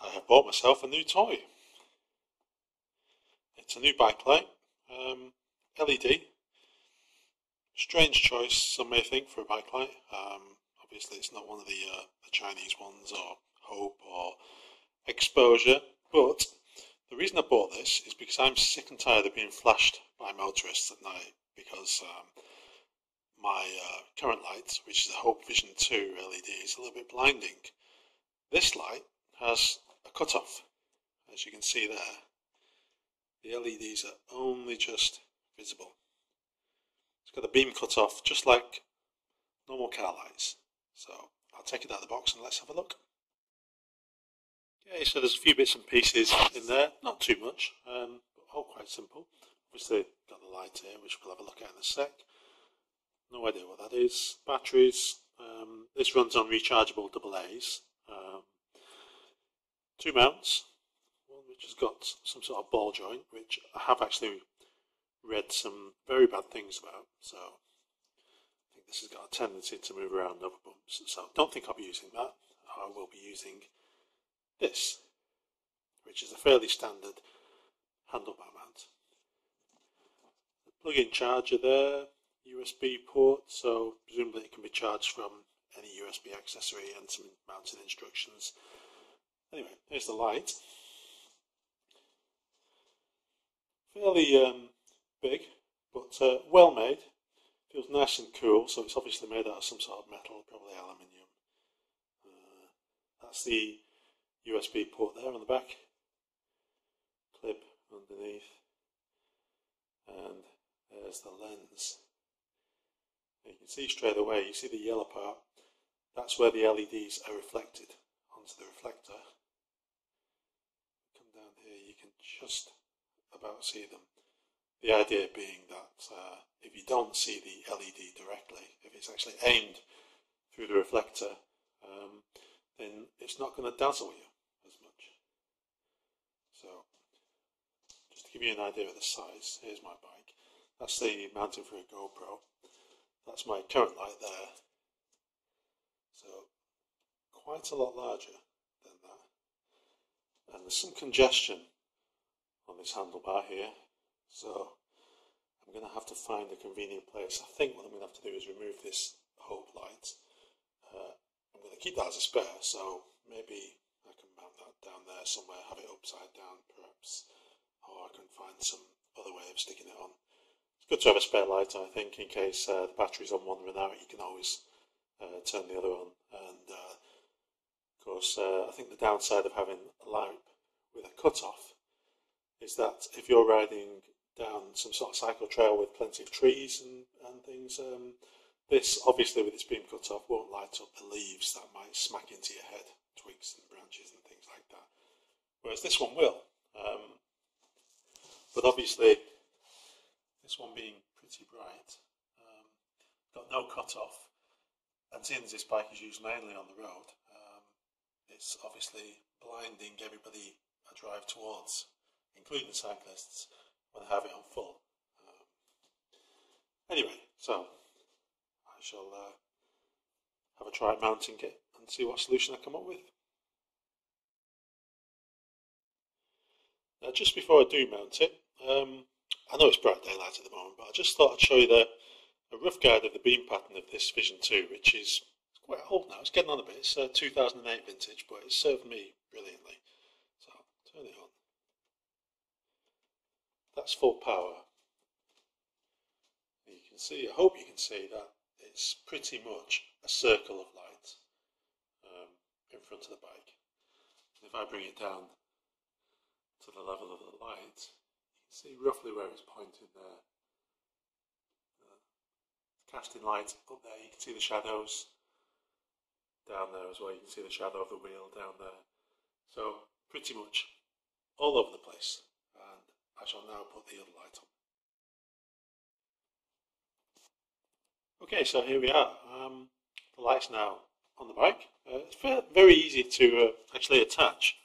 I have bought myself a new toy. It's a new bike light, LED. Strange choice, some may think, for a bike light. Obviously, it's not one of the Chinese ones, or Hope, or Exposure. But the reason I bought this is because I'm sick and tired of being flashed by motorists at night. Because my current light, which is a Hope Vision 2 LED, is a little bit blinding. This light has a cut-off, as you can see there. The LEDs are only just visible. It's got a beam cut-off, just like normal car lights. So I'll take it out of the box and let's have a look. Okay, so there's a few bits and pieces in there, not too much, but all quite simple. Obviously got the light here, which we'll have a look at in a sec. No idea what that is. Batteries. This runs on rechargeable AA's. Two mounts. One which has got some sort of ball joint, which I have actually read some very bad things about. So I think this has got a tendency to move around over bumps. So don't think I'll be using that. I will be using this, which is a fairly standard handlebar mount. The plug-in charger there. USB port, so presumably it can be charged from any USB accessory, and some mounting instructions. Anyway, here's the light. Fairly big, but well made. Feels nice and cool, so it's obviously made out of some sort of metal, probably aluminium. That's the USB port there on the back. Clip underneath. And there's the lens. You can see straight away, you see the yellow part, that's where the LEDs are reflected onto the reflector. Come down here, you can just about see them. The idea being that if you don't see the LED directly, if it's actually aimed through the reflector, then it's not going to dazzle you as much. So, just to give you an idea of the size, here's my bike. That's the mounting for a GoPro. That's my current light there. So quite a lot larger than that. And there's some congestion on this handlebar here. So I'm going to have to find a convenient place. I think what I'm going to have to do is remove this Hope light. I'm going to keep that as a spare, so maybe I can mount that down there somewhere, have it upside down perhaps. Or I can find some other way of sticking it on. Good to have a spare light, I think, in case the battery's on one run out. You can always turn the other on. And of course, I think the downside of having a light with a cut-off is that if you're riding down some sort of cycle trail with plenty of trees and things, this, obviously with its beam cut off, won't light up the leaves that might smack into your head, twigs and branches and things like that. Whereas this one will. But obviously, this one being pretty bright, got no cut-off, and since this bike is used mainly on the road, it's obviously blinding everybody I drive towards, including cyclists, when I have it on full. Anyway, so I shall have a try at mounting it and see what solution I come up with. Now, just before I do mount it, I know it's bright daylight at the moment, but I just thought I'd show you a rough guide of the beam pattern of this Vision 2, which is quite old now. It's getting on a bit. It's 2008 vintage, but it's served me brilliantly. So, turn it on. That's full power. You can see, I hope you can see that it's pretty much a circle of light in front of the bike. And if I bring it down to the level of the light, see roughly where it's pointing there. Casting light up there, you can see the shadows down there as well. You can see the shadow of the wheel down there. So pretty much all over the place. And I shall now put the other light on. Okay, so here we are. The light's now on the bike. It's very easy to actually attach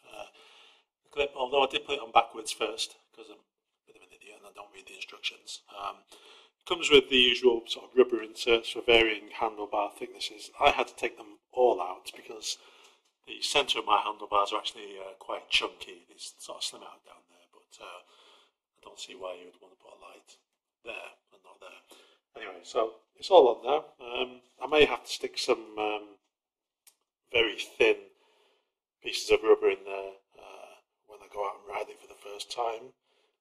the clip, although I did put it on backwards first because I'm and I don't read the instructions. It comes with the usual sort of rubber inserts for varying handlebar thicknesses. I had to take them all out because The centre of my handlebars are actually quite chunky. They sort of slim out down there, but I don't see why you would want to put a light there and not there. Anyway, so it's all on now. I may have to stick some very thin pieces of rubber in there when I go out and ride it for the first time,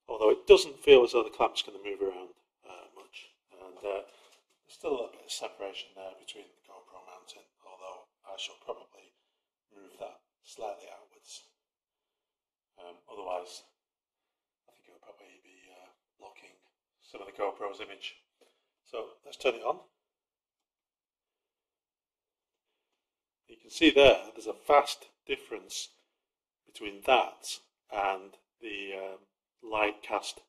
although it doesn't feel as though the clamp's going to move around much. And there's still a little bit of separation there between the GoPro mounting, although I shall probably move that slightly outwards. Otherwise, I think it would probably be blocking some of the GoPro's image. So let's turn it on. You can see there's a vast difference between that and the light cast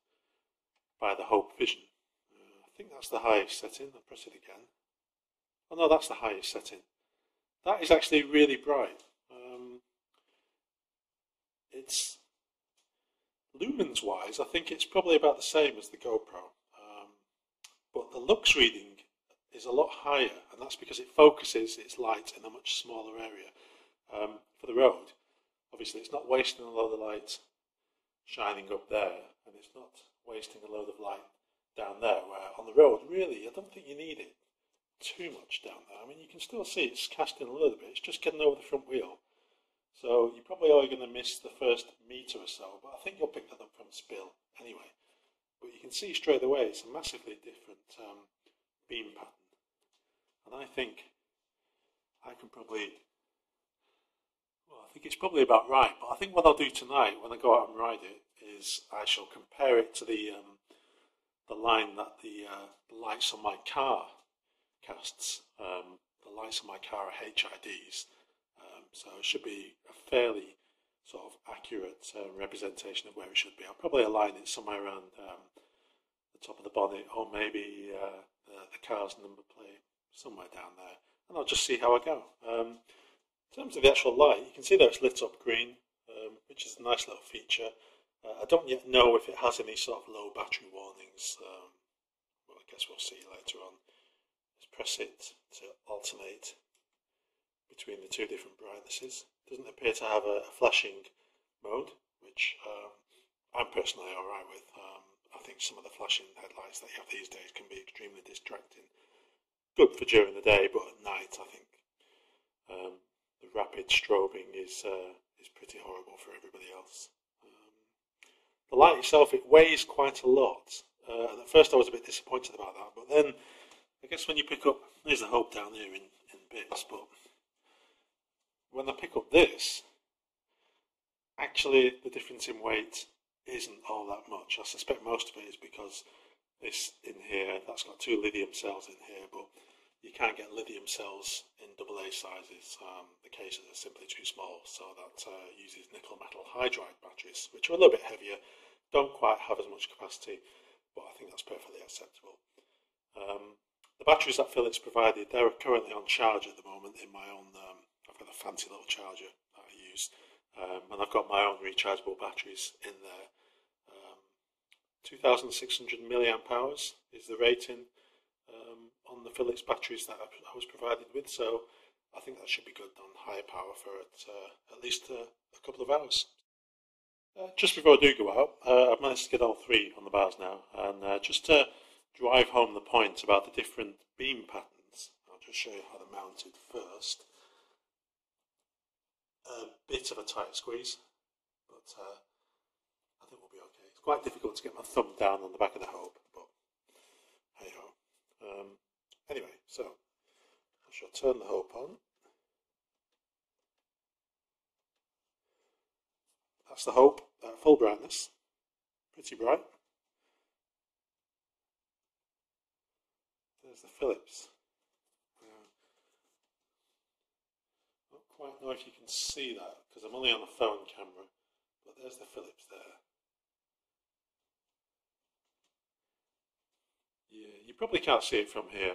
by the Hope Vision. I think that's the highest setting. I'll press it again. Oh no, that's the highest setting. That is actually really bright. It's lumens wise, I think it's probably about the same as the GoPro, but the lux reading is a lot higher, and that's because it focuses its light in a much smaller area. For the road, obviously it's not wasting a load of light shining up there, and it's not wasting a load of light down there, where on the road, really, I don't think you need it too much down there. I mean, you can still see it's casting a little bit, it's just getting over the front wheel. So you're probably only going to miss the first metre or so, but I think you'll pick that up from spill anyway. But you can see straight away it's a massively different beam pattern. And I think I can probably, well, I think it's probably about right, but I think what I'll do tonight when I go out and ride it is I shall compare it to the line that the lights on my car casts. The lights on my car are HIDs. So it should be a fairly sort of accurate representation of where it should be. I'll probably align it somewhere around the top of the bonnet, or maybe the car's number plate somewhere down there, and I'll just see how I go. In terms of the actual light, you can see that it's lit up green, which is a nice little feature. I don't yet know if it has any sort of low battery warnings. Well, I guess we'll see later on. Let's press it to alternate between the two different brightnesses. It doesn't appear to have a flashing mode, which I'm personally alright with. I think some of the flashing headlights that you have these days can be extremely distracting. Good for during the day, but at night I think the rapid strobing is pretty horrible for everybody else. The light itself, it weighs quite a lot, and at first I was a bit disappointed about that, but then I guess when you pick up, there's the Hope down here in bits, but when I pick up this, actually the difference in weight isn't all that much. I suspect most of it is because this in here, that's got 2 lithium cells in here, but you can't get lithium cells in AA sizes. The cases are simply too small, so that uses nickel metal hydride batteries, which are a little bit heavier, don't quite have as much capacity, but I think that's perfectly acceptable. The batteries that Philips provided, they're currently on charge at the moment in my own, I've got a fancy little charger that I use, and I've got my own rechargeable batteries in there. 2,600 milliamp hours is the rating on the Philips batteries that I was provided with, so I think that should be good on higher power for at least a couple of hours. Just before I do go out, I've managed to get all 3 on the bars now, and just to drive home the point about the different beam patterns, I'll just show you how they're mounted first. A bit of a tight squeeze, but I think we'll be okay. It's quite difficult to get my thumb down on the back of the Hope, but hey ho. Anyway, so I shall turn the Hope on. That's the Hope at full brightness, pretty bright. There's the Philips. I don't quite know if you can see that because I'm only on the phone camera, but there's the Philips there. Yeah, you probably can't see it from here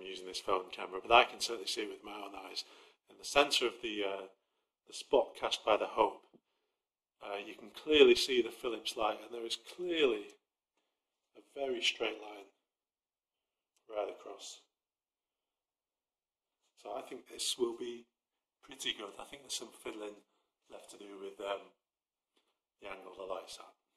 using this phone camera, but I can certainly see it with my own eyes. In the centre of the spot cast by the Hope, you can clearly see the Philips light, and there is clearly a very straight line right across. So I think this will be pretty good. I think there's some fiddling left to do with the angle the light's at.